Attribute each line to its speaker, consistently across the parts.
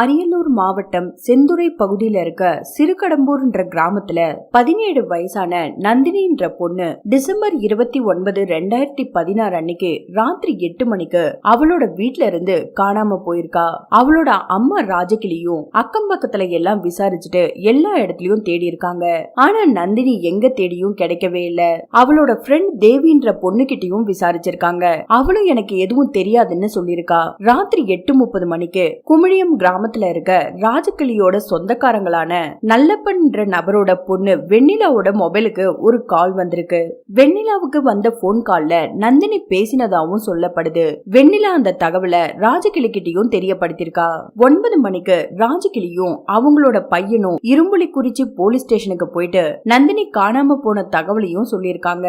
Speaker 1: அரியலூர் மாவட்டம் செந்துறை பகுதியில இருக்க சிறுகடம்பூர்ன்ற கிராமத்துல 17 வயசான நந்தினின்ற பொண்ணு டிசம்பர் 29, 2016 அன்னைக்கு ராத்திரி 8 மணிக்கு அவளோட வீட்ல இருந்து காணாம போயிருக்கா. அவளோட அம்மா ராஜகிளியும் அக்கம் பக்கத்துல எல்லாம் விசாரிச்சுட்டு எல்லா இடத்துலயும் தேடி இருக்காங்க. ஆனா நந்தினி எங்க தேடியும் கிடைக்கவே இல்ல. அவளோட ஃப்ரெண்ட் தேவின்ற பொண்ணுகிட்டயும் விசாரிச்சிருக்காங்க. அவளும் எனக்கு எதுவும் தெரியாதுன்னு சொல்லிருக்கா. ராத்திரி 8:30 மணிக்கு குமிழியம் கிராமத்துல இருக்க ராஜகிளியோட சொந்தக்காரங்களான நல்லப்பன்ற நபரோட பொண்ணு வெண்ணிலாவோட மொபைலுக்கு ஒரு கால் வந்திருக்கு. வெண்ணிலாவுக்கு வந்த போன் கால்ல நந்தினி பேசினதாவும் சொல்லப்படுது. வெண்ணிலா அந்த தகவலை ராஜகிளி கிட்டையும் தெரியப்படுத்திருக்கா. 9 மணிக்கு ராஜகிளியும் அவங்களோட பையனும் இரும்புலிக்குறிச்சி போலீஸ் ஸ்டேஷனுக்கு போயிட்டு நந்தினி காணாம போன தகவலையும் சொல்லிருக்காங்க.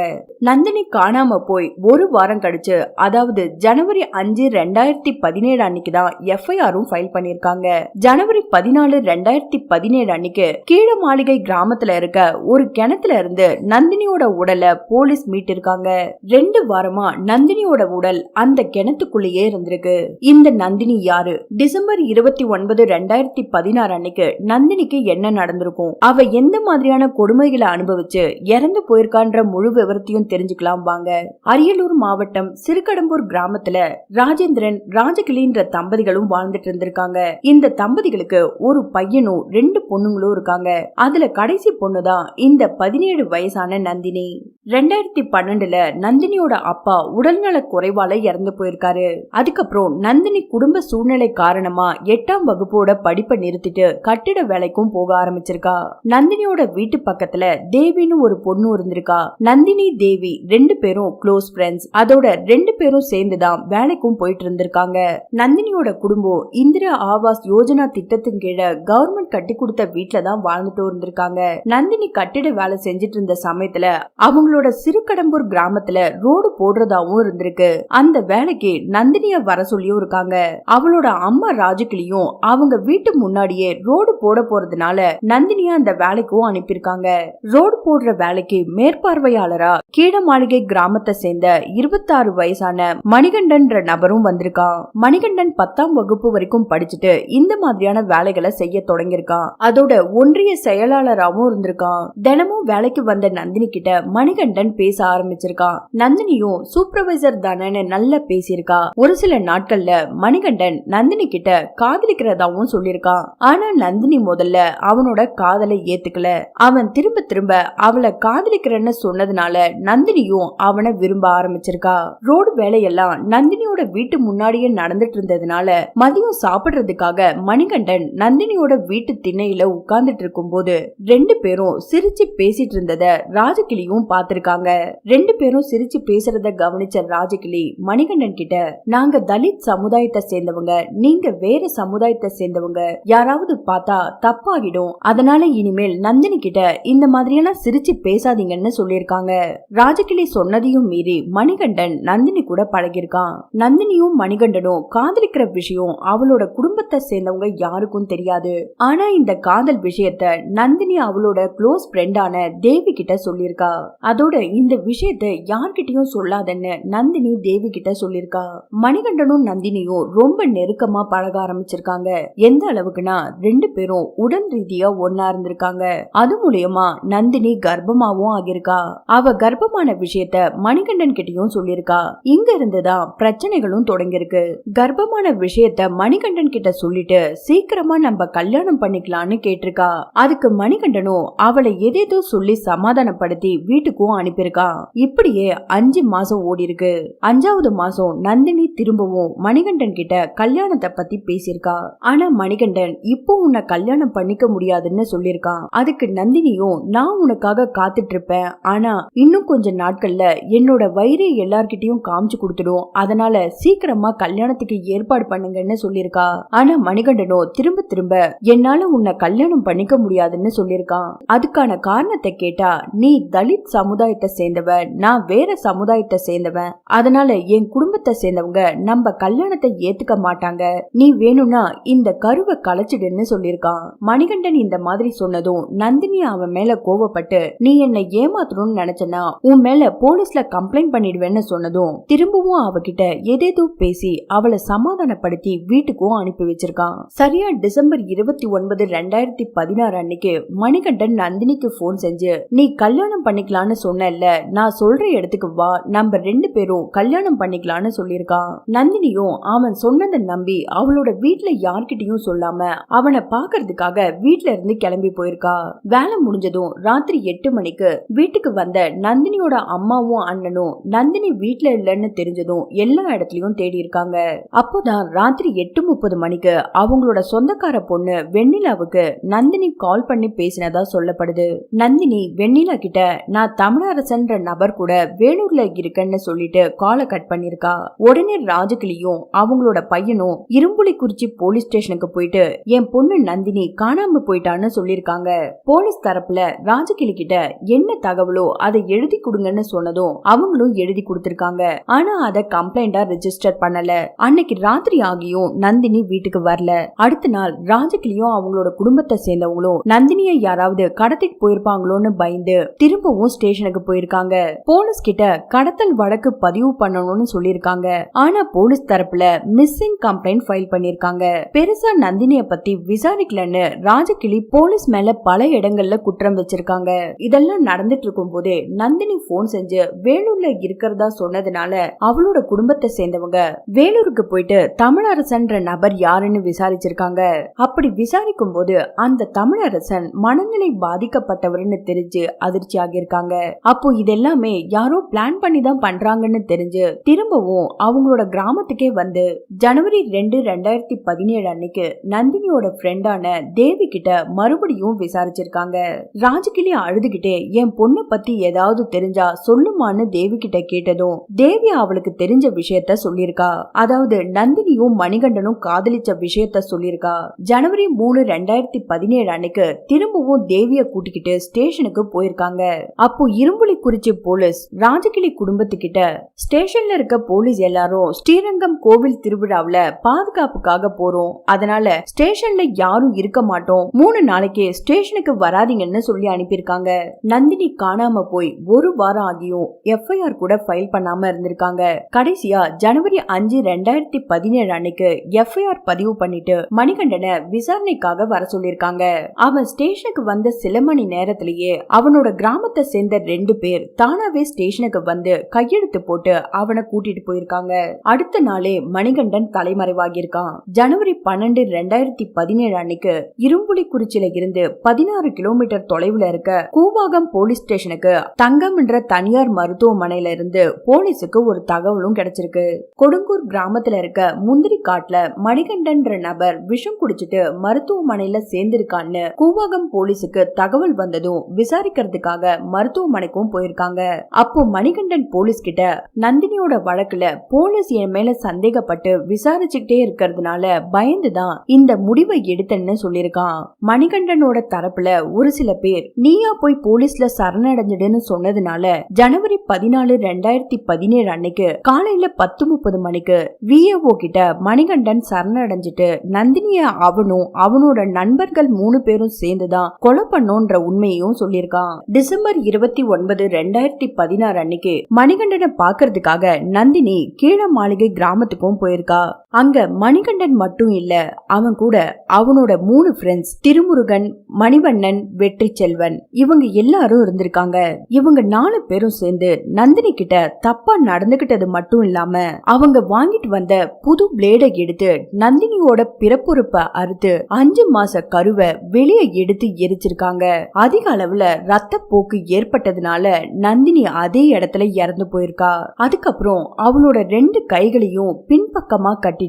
Speaker 1: நந்தினி காணாம போய் ஒரு வாரம் கழிச்சு, அதாவது ஜனவரி 5, 2017 அன்னைக்குதான் எஃப்ஐஆரும் ஃபைல் பண்ணிருக்காங்க. ஜனவரி 14, 2017 அன்னைக்கு கீழ மாளிகை கிராமத்துல இருக்க ஒரு கிணத்துல இருந்து நந்தினியோட உடலை போலீஸ் மீட்டிருக்காங்க. 2 வாரமா நந்தினியோட உடல் அந்த கிணத்துக்குள்ளேயே இருந்திருக்கு. இந்த நந்தினி யாரு? டிசம்பர் 29, 2016 அன்னைக்கு நந்தினிக்கு என்ன நடந்திருக்கும்? அவ எந்த மாதிரியான கொடுமைகளை அனுபவிச்சு இறந்து போயிருக்கான்ற முழு விவரத்தையும் தெரிஞ்சுக்கலாம் வாங்க. அரியலூர் மாவட்டம் சிறுகடம்பூர் கிராமத்துல ராஜேந்திரன், ராஜகிளின்ற தம்பதிகளும் வாழ்ந்துட்டு இருந்திருக்காங்க. இந்த தம்பதிகளுக்கு ஒரு பையனும் 2 பொண்ணுங்களும் இருக்காங்க. அதுல கடைசி பொண்ணுதான் இந்த 17 வயசான நந்தினி. 2012 நந்தினியோட அப்பா உடல்நல குறைவால இறந்து போயிருக்காரு. அதுக்கப்புறம் நந்தினி குடும்ப சூழ்நிலை காரணமா 8ஆம் வகுப்போட படிப்பை நிறுத்திட்டு கட்டிட வேலைக்கும் போக ஆரம்பிச்சிருக்கா. நந்தினியோட வீட்டு பக்கத்துல தேவின்னு ஒரு பொண்ணு இருந்திருக்கா. நந்தினி, தேவி 2 பேரும் க்ளோஸ் ஃப்ரெண்ட்ஸ். அதோட 2 பேரும் சேர்ந்துதான் வேலைக்கும் போயிட்டு இருந்திருக்காங்க. நந்தினியோட குடும்பம் இந்திரா ஆவாஸ் யோஜனா திட்டத்தின் கீழே கவர்மெண்ட் கட்டி கொடுத்த வீட்டுல தான் வாழ்ந்துட்டு இருந்திருக்காங்க. நந்தினி கட்டிட வேலை செஞ்சிட்டு இருந்த சமயத்துல அவங்களோட சிறுகடம்பூர் கிராமத்துல ரோடு போடுறதாவும் இருந்திருக்கு. அந்த வேலைக்கு நந்தினிய வர சொல்லியும் இருக்காங்க. அவளோட அம்மா ராஜகிளியும் அவங்க வீட்டு முன்னாடியே ரோடு போட போறதுனால நந்தினிய அந்த வேலைக்கும் அனுப்பியிருக்காங்க. ரோடு போடுற வேலைக்கு மேற்பார்வையாளரா கீழ மாளிகை கிராமத்தை சேர்ந்த 26 வயசான மணிகண்டன்ற நபரும் வந்திருக்கான். மணிகண்டன் 10ஆம் வகுப்பு வரைக்கும் படிச்சுட்டு இந்த மாதிரியான வேலைகளை செய்ய தொடங்கியிருக்கான். அதோட ஒன்றிய செயலாளராகவும் இருந்திருக்கான். தினமும் வேலைக்கு வந்த நந்தினி கிட்ட மணிகண்டன் பேச ஆரம்பிச்சிருக்கான். நந்தினியும் சூப்பர்வைசர் தானே நல்லா பேசியிருக்கா. ஒரு சில நாட்கள்ல மணிகண்டன் நந்தினி கிட்ட காதலிக்கிறதாவும் சொல்லிருக்கான். ஆனா நந்தினி முதல்ல அவனோட காதலை ஏத்துக்கல. அவன் திரும்ப திரும்ப அவளை காதலிக்கிறன்னு சொன்னதுனால நந்தினியும் அவனை விரும்ப ஆரம்பிச்சிருக்கா. ரோடு வேலையெல்லாம் நந்தினியோட வீட்டு முன்னாடியே நடந்துட்டு இருந்ததுனால மதியம் சாப்பிடுறதுக்காக மணிகண்டன் நந்தினியோட வீட்டு திண்ணையில உட்கார்ந்துட்டு இருக்கும் போது 2 பேரும் சிரிச்சு பேசிட்டு இருந்தத ராஜகிளியும் பாத்திருக்காங்க. 2 பேரும் சிரிச்சு பேசுறத கவனிச்ச ராஜகிளி மணிகண்டன் கிட்ட, நாங்க தலித் சமுதாயத்தை சேர்ந்தவங்க, நீங்க வேற சமுதாயத்தை சேர்ந்தவங்க, யாராவது பார்த்தா தப்பாகிடும், அதனால இனிமேல் நந்தினி கிட்ட இந்த மாதிரியான சிரிச்சு பேசாதீங்கன்னு சொல்லிருக்காங்க. ராஜகிளி சொன்னதையும் மீறி மணிகண்டன் நந்தினி கூட பழகிருக்கான். நந்தினியும் மணிகண்டனும் காதலிக்கிற விஷயம் அவளோட குடும்பத்தை சேர்ந்தவங்க யாருக்கும் தெரியாது. ஆனா இந்த காதல் விஷயத்த நந்தினி அவளோட க்ளோஸ் ஃப்ரெண்டான தேவி கிட்ட சொல்லிருக்கா. அதோட இந்த விஷயத்த யார்கிட்டயும் சொல்லாதன்னு நந்தினி தேவி கிட்ட சொல்லிருக்கா. மணிகண்டனும் நந்தினியும் ரொம்ப நெருக்கமா பழக ஆரம்பிச்சிருக்காங்க. எந்த அளவுக்குன்னா 2 பேரும் உடல் ரீதியா ஒன்னா இருந்திருக்காங்க. அது மூலியமா நந்தினி கர்ப்பமாவும் ஆகிருக்கா. அவ கர்ப்பமான விஷயத்த மணிகண்டன் கிட்டயும் சொல்லிருக்கா. இங்க இருந்துதான் பிரச்சனைகளும் தொடங்கிருக்கு. கர்ப்பமான விஷயத்த மணிகண்டன் கிட்ட சொல்லிட்டு சீக்கிரமா நம்ம கல்யாணம் பண்ணிக்கலாம்னு கேட்டிருக்கா. அதுக்கு மணிகண்டனும் அவளை எதேதோ சொல்லி சமாதானப்படுத்தி வீட்டுக்கும் அனுப்பியிருக்கா. இப்படியே 5 மாசம் ஓடி இருக்கு. 5வது மாசம் நந்தினி திரும்பவும் மணிகண்டன் கிட்ட கல்யாணத்தை பத்தி பேசியிருக்கா. ஆனா மணிகண்டன் இப்போ உன்னை கல்யாணம் பண்ணிக்க முடியாதுன்னு சொல்லிருக்கான். அதுக்கு நந்தினியும், நான் உனக்காக காத்துட்டு இருப்பேன், ஆனா இன்னும் கொஞ்ச நாட்கள்ல என்னோட வயிறு எல்லார்கிட்டயும் காமிச்சு கொடுத்துடும், அதனால சீக்கிரமா கல்யாணத்துக்கு ஏற்பாடு பண்ணுங்கன்னு சொல்லிருக்கா. ஆனா மணிகண்டனோ திரும்ப திரும்ப என்னால உன்னை கல்யாணம் பண்ணிக்க முடியாதுன்னு சொல்லிருக்கான். அதுக்கான காரணத்தை கேட்டா, நீ தலித் சமுதாயத்தை சேர்ந்தவன், நான் வேற சமுதாயத்தை சேர்ந்தவன், அதனால என் குடும்பத்தை சேர்ந்தவங்க நம்ம கல்யாணத்தை ஏத்துக்க மாட்டாங்க, நீ வேணும்னா இந்த கருவை கலைச்சிடுன்னு சொல்லிருக்கான். மணிகண்டன் இந்த மாதிரி சொன்னதும் நந்தினி அவன் மேல கோவப்பட்டு, நீ என்னை ஏமாத்தணும்னு நினைச்சனா உன் மேல போலீஸ்ல கம்ப்ளைண்ட் பண்ணிடுவேன்னு சொன்னதும் திரும்பவும் அவகிட்ட ஏதேதோ பேசி அவளை சமாதானப்படுத்தி வீட்டுக்கும் அனுப்பி வச்சிருக்கான். வச்சிருக்கான். சரியா டிசம்பர் 29, 2016 அன்னைக்கு மணிகண்டன் நந்தினிக்கு போன் செஞ்சு, நீ கல்யாணம் பண்ணிக்கலான்னு சொன்னல, நான் சொல்ற இடத்துக்கு வா, நம்ம 2 பேரும் கல்யாணம் பண்ணிக்கலான்னு சொல்லிருக்கான். நந்தினியும் அவன் சொன்னதை நம்பி அவளோட வீட்டுல யார்கிட்டயும் சொல்லாம அவனை பாக்குறதுக்காக வீட்டுல இருந்து கிளம்பி போயிருக்கா. வேலை முடிஞ்சதும் ராத்திரி 8 மணிக்கு வீட்டுக்கு வந்த நந்தினியோட அம்மாவும் அண்ணனும் நந்தினி வீட்டுல இல்லன்னு தெரிஞ்சதும் எல்லா இடத்துலயும் தேடி இருக்காங்க. அப்போதான் ராத்திரி 8:30 மணிக்கு அவங்களோட சொந்தக்கார பொண்ணு வெண்ணிலாவுக்கு நந்தினி கால் பண்ணி பேசினதா சொல்லப்படுது. நந்தினி வெண்ணிலா கிட்ட, நான் தமிழரசன்ற நபர் கூட வேலூர்ல இருக்கேன்னு சொல்லிட்டு காலை கட் பண்ணிருக்கா. உடனே ராஜகிளியும் அவங்களோட பையனும் இரும்புலிக்குறிச்சி போலீஸ் ஸ்டேஷனுக்கு போயிட்டு என் பொண்ணு நந்தினி காணாம போயிட்டான்னு சொல்லிருக்காங்க. போலீஸ் தரப்புல ராஜகிளி கிட்ட என்ன தகவலோ அதை எழுதி கொடுங்கன்னு சொன்னதும் அவங்களும் எழுதி கொடுத்திருக்காங்க. ஆனா அத கம்ப்ளைண்டா ரெஜிஸ்டர் பண்ணல. அன்னைக்கு ராத்திரி ஆகியும் நந்தினி வீட்டுக்கு வரல. அடுத்த நாள் ராஜகிளியும் அவங்களோட குடும்பத்தை சேர்ந்தவங்களும் நந்தினியை யாராவது கடத்திட்டு போயிருப்பாங்களோன்னு பயந்து திரும்பவும் ஸ்டேஷனுக்கு போயிருக்காங்க. போலீஸ் கிட்ட கடத்தல் வழக்கு பதிவு பண்ணணும்னு சொல்லிருக்காங்க. ஆனா போலீஸ் தரப்புல மிஸ்ஸிங் கம்ப்ளைண்ட் ஃபைல் பண்ணிருக்காங்க. பெருசா நந்தினிய பத்தி விசாரிக்கலன்னு ராஜகிளி போலீஸ் மேல பல இடங்கள்ல குற்றம் வச்சிருக்காங்க. இதெல்லாம் நடந்துட்டு இருக்கும் போதே நந்தினி போன் செஞ்சு வேலூர்ல இருக்கிறதா சொன்னதுனால அவளோட குடும்பத்தை சேர்ந்தவங்க வேலூருக்கு போயிட்டு தமிழரசன்ற நபர் யாருன்னு விசாரிச்சிருக்காங்க. அப்படி விசாரிக்கும் போது அந்த தமிழரசன் மனநிலை பாதிக்கப்பட்டவர்னு தெரிஞ்சு அதிர்ச்சி ஆகியிருக்காங்க. அப்போ இதெல்லாமே யாரோ பிளான் பண்ணி தான் பண்றாங்கன்னு தெரிஞ்சு திரும்பவும் அவங்களோட கிராமத்துக்கே வந்து ஜனவரி 2, 2017 அன்னைக்கு நந்தினியோட ஃப்ரெண்டான தேவி கிட்ட மறுபடியும் விசாரிச்சிருக்காங்க. ராஜகிளி அழுதுகிட்டே என் பொண்ணு பத்தி ஏதாவது தெரிஞ்சா சொல்லுமான்னு தேவி கிட்ட கேட்டதும் தேவி அவளுக்கு தெரிஞ்ச விஷயத்த சொல்லிருக்கா. அதாவது நந்தினியும் மணிகண்டனும் காதலிச்ச விஷயத்த சொல்லிருக்கா. ஜனவரி 3, 2017 அன்னைக்கு திரும்பவும் தேவிய கூட்டிக்கிட்டு ஸ்டேஷனுக்கு போயிருக்காங்க. அப்போ இரும்புலிக்குறிச்சி போலீஸ் ராஜகிளி குடும்பத்துக்கிட்ட, ஸ்டேஷன்ல இருக்க போலீஸ் எல்லாரும் ஸ்ரீரங்கம் கோவில் திருவிழாவுல பாதுகாப்புக்காக போறோம், அதனால ஸ்டேஷன்ல யாரும் இருக்க மாட்டோம், 3 நாளைக்கு ஸ்டேஷனுக்கு வராதீங்கன்னு சொல்லி அனுப்பியிருக்காங்க. நந்தினி காணாம போய் 1 வாரம் ஆகியும் எஃப்ஐஆர் கூட ஃபைல் பண்ணாம இருந்திருக்காங்க. கடைசியா ஜனவரி 5, 2017 அன்னைக்கு எஃப்ஐஆர் பதிவு பண்ணிட்டு மணிகண்டனை விசாரணைக்காக வர சொல்லிருக்காங்க. அவன் ஸ்டேஷனுக்கு வந்த சில மணி நேரத்திலேயே அவனோட கிராமத்தை சேர்ந்த 2 பேர் தானாவே ஸ்டேஷனுக்கு வந்து கையெழுத்து போட்டு அவனை கூட்டிட்டு போயிருக்காங்க. அடுத்த நாளே மணிகண்டன் தலைமறைவாகியிருக்கான். ஜனவரி 12, 2017 அன்னைக்கு இரும்புலிக்குறிச்சியில இருந்து 16 கிலோமீட்டர் தொலைவுல இருக்க கூவாகம் போலீஸ் ஸ்டேஷனுக்கு தங்கம் என்ற தனியார் மருத்துவமனையில இருந்து போலீஸுக்கு ஒரு தகவலும் கிடைச்சிருக்கு. கொடுங்கூர் கிராமத்துல இருக்க முந்திரி காட்டுல மணிகண்டன் நபர் விஷம் குடிச்சிட்டு மருத்துவமனையில சேர்ந்திருக்கான்னு கூவாகம் போலீஸுக்கு தகவல் வந்ததும் விசாரிக்கிறதுக்காக மருத்துவமனைக்கும் போயிருக்காங்க. அப்போ மணிகண்டன் போலீஸ் கிட்ட, நந்தினியோட வழக்குல போலீஸ் என் மேல சந்தேகப்பட்டு விசாரிச்சுக்கிட்டே இருக்கிறதுனால பயந்துதான் இந்த முடிவை எடுத்தேன்னு சொல்லிருக்கான். மணிகண்டனோட தரப்புல ஒரு சில பேர் நீயா போய் போலீஸ்ல சரணடைஞ்சிடுன்னு சொன்னதுனால ஜனவரி 14, 2017 அன்னைக்கு காலையில 10:30 மணிக்கு விஏஓ கிட்ட மணிகண்டன் சரணடைஞ்சிட்டு நந்தினிய அவனும் அவனோட நண்பர்கள் 3 பேரும் சேர்ந்துதான் கொலை பண்ணோன்ற உண்மையையும் சொல்லியிருக்கான். டிசம்பர் 29, 2016 அன்னைக்கு மணிகண்டனை பாக்குறதுக்காக நந்தினி கீழ மாளிகை கிராமத்துக்கும் போயிருக்கா. அங்க மணிகண்டன் மட்டும் இல்ல, அவன் கூட அவனோட 3 ஃப்ரெண்ட்ஸ் திருமுருகன், மணிவண்ணன், வெற்றி செல்வன், இவங்க எல்லாரும் இருந்திருக்காங்க. இவங்க 4 பேரும் சேர்ந்து நந்தினி கிட்ட தப்பா நடந்துகிட்டது மட்டும் இல்லாம அவங்க வாங்கிட்டு வந்த புது பிளேடை எடுத்து நந்தினியோட பிறப்புறுப்ப அறுத்து 5 மாச கருவை வெளியே எடுத்து எரிச்சிருக்காங்க. அதிக அளவுல ரத்த போக்கு ஏற்பட்டதுனால நந்தினி அதே இடத்துல இறந்து போயிருக்கா. அதுக்கப்புறம் அவளோட 2 கைகளையும் பின்பக்கமா கட்டிட்டு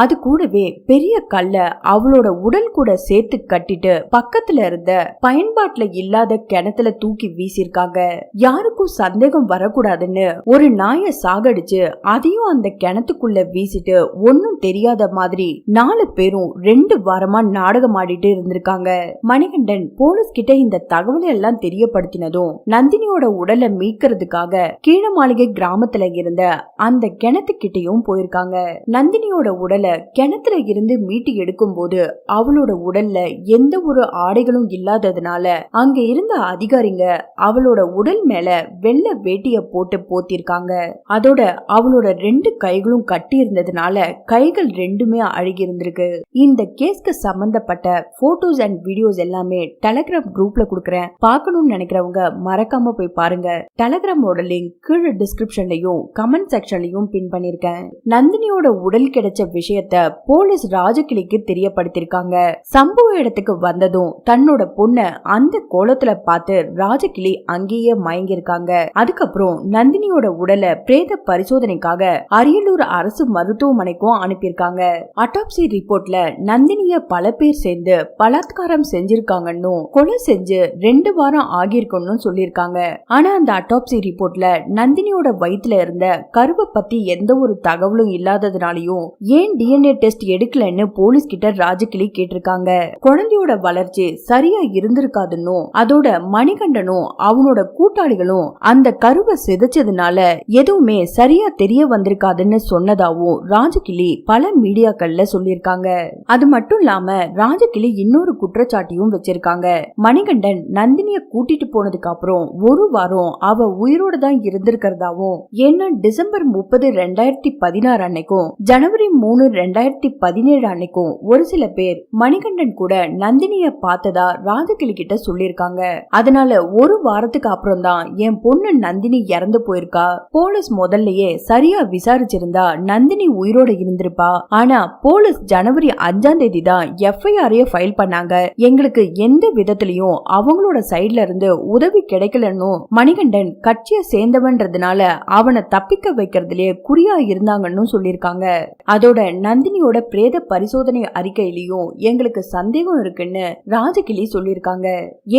Speaker 1: அது கூடவே பெரிய கல்ல அவளோட உடல் கூட சேர்த்து கட்டிட்டு பக்கத்துல இருந்த பயன்பாட்டுல இல்லாத கிணத்துல தூக்கி வீசிருக்காங்க. யாருக்கும் சந்தேகம் வரக்கூடாதுன்னு ஒரு நாயை சாகடிச்சு அதையும் அந்த கிணத்துக்குள்ள வீசிட்டு ஒன்னும் தெரியாத மாதிரி 4 பேரும் 2 வாரமா நாடகம் ஆடிட்டு இருந்திருக்காங்க. மணிகண்டன் போலீஸ் கிட்ட இந்த தகவலை எல்லாம் தெரியப்படுத்தினதும் நந்தினியோட உடலை மீட்கிறதுக்காக கீழ மாளிகை கிராமத்துல இருந்த அந்த கிணத்துக்கிட்டையும் போயிருக்காங்க. நந்தினியோட உடலை கிணத்துல இருந்து மீட்டு எடுக்கும் போது அவளோட உடல்ல எந்த ஒரு ஆடைகளும் இல்லாததுனால அங்க இருந்த அதிகாரிங்க அவளோட உடல் மேல வெள்ளை வேட்டிய போட்டு போத்திருக்காங்க. அதோட அவளோட 2 கைகளும் கட்டி இருந்ததுனால கைகள் 2மே அழுகி இருந்திருக்கு. இந்த கேஸ்க்கு சம்பந்தப்பட்ட போட்டோஸ் அண்ட் வீடியோஸ் எல்லாமே டெலிகிராம் குரூப்ல கொடுக்கறேன், பார்க்கணும்னு நினைக்கிறவங்க மறக்காம போய் பாருங்க. டெலிகிராமோட லிங்க் கீழே டிஸ்கிரிப்ஷன்லயும் கமெண்ட் செக்ஷன்லயும் பின் பண்ணிருக்கேன். நந்தினியோட உடல் கிடைச்ச விஷயத்த போலீஸ் ராஜகிளிக்கு தெரியப்படுத்திருக்காங்க. சம்பவ இடத்துக்கு வந்ததும் தன்னோட பொண்ண அந்த கோலத்துல பார்த்து ராஜகிளி அங்கேயே மயங்கிருக்காங்க. அதுக்கப்புறம் நந்தினியோட உடலை பிரேத பரிசோதனைக்காக அரியலூர் அரசு மருத்துவமனைக்கும் அனுப்பியிருக்காங்க. அட்டாப்சி ரிப்போர்ட்ல நந்தினிய பல பேர் சேர்ந்து பலாத்காரம் செஞ்சிருக்காங்கன்னு, கொலை செஞ்சு 2 வாரம் ஆகியிருக்குன்னு சொல்லிருக்காங்க. ஆனா அந்த அட்டாப்சி ரிப்போர்ட்ல நந்தினியோட வயிற்றுல இருந்த கருவை பத்தி எந்த ஒரு தகவலும் இல்லாததுனாலையும் ஏன் டிஎன்ஏ டெஸ்ட் எடுக்கலன்னு போலீஸ் கிட்ட ராஜகிளி கேட்டிருக்காங்க. குழந்தையோட வளர்ச்சி சரியா இருந்திருக்காதுன்னு, அதோட மணிகண்டனும் அவனோட கூட்டாளிகளும் அந்த கருவை சிதைச்சதுனால எதுவுமே சரியா தெரிய வந்திருக்காதுன்னு சொன்னதாவும் ராஜகிளி பல மீடியாக்கள்ல சொல்லிருக்காங்க. அது மட்டும் இல்லாம ராஜகிளி இன்னொரு குற்றச்சாட்டியும் வச்சிருக்காங்க. மணிகண்டன் நந்தினிய கூட்டிட்டு போனதுக்கு அப்புறம் 1 வாரம் அவ உயிரோட தான் இருந்திருக்கிறதாவும், ஏன்னா டிசம்பர் 30, 2016 அன்னைக்கும் ஜனவரி 3, 2017 அன்னைக்கும் ஒரு சில பேர் மணிகண்டன் கூட நந்தினிய பார்த்ததா ராஜகிளி கிட்ட சொல்லிருக்காங்க. அதனால 1 வாரத்துக்கு அப்புறம் தான் என் பொண்ணு நந்தினி இறந்து போயிருக்கா, போலீஸ் முதல்லயே சரியா விசாரிச்சிருந்தா நந்தினி உயிரோட இருந்திருப்பா, ஆனா போலீஸ் ஜனவரி 5ஆம் தேதி தான் எஃப்ஐஆர் ஃபைல் பண்ணாங்க, எங்களுக்கு எந்த விதத்திலையும் அவங்களோட சைட்ல இருந்து உதவி கிடைக்கலன்னு மணிகண்டன் கட்சியை சேர்ந்தவன்றதுனால அவனை தப்பிக்க வைக்கிறதுலயே குறியா இருந்தாங்கன்னு சொல்லிருக்காங்க. அதோட நந்தினியோட பிரேத பரிசோதனை அறிக்கையிலையும் எங்களுக்கு சந்தேகம் இருக்குன்னு ராஜகிளி சொல்லிருக்காங்க.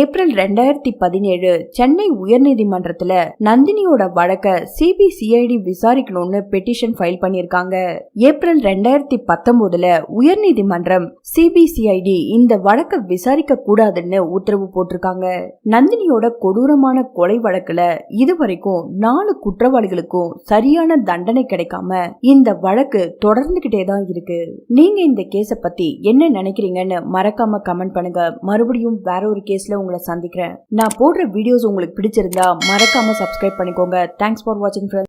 Speaker 1: ஏப்ரல் 2017 சென்னை உயர்நீதிமன்றத்துல நந்தினியோட வழக்க சிபிசிஐடி விசாரிக்கணும்னு பெட்டிஷன் ஃபைல் பண்ணிருக்காங்க. ஏப்ரல் 2019 உயர்நீதிமன்றம் சிபிசிஐடி இந்த வழக்க விசாரிக்க கூடாதுன்னு உத்தரவு போட்டிருக்காங்க. நந்தினியோட கொடூரமான கொலை வழக்குல இதுவரைக்கும் 4 குற்றவாளிகளுக்கும் சரியான தண்டனை கிடைக்காம இந்த வழக்கு தொடர்ந்துகிட்டே தான் இருக்கு. நீங்க இந்த கேஸ பத்தி என்ன நினைக்கிறீங்கன்னு மறக்காம கமெண்ட் பண்ணுங்க. மறுபடியும் வேற ஒரு கேஸ்ல உங்களை சந்திக்கிறேன். நான் போடுற வீடியோஸ் உங்களுக்கு பிடிச்சிருந்தா மறக்காம சப்ஸ்கிரைப் பண்ணிக்கோங்க. தேங்க்ஸ் ஃபார் வாட்சிங்.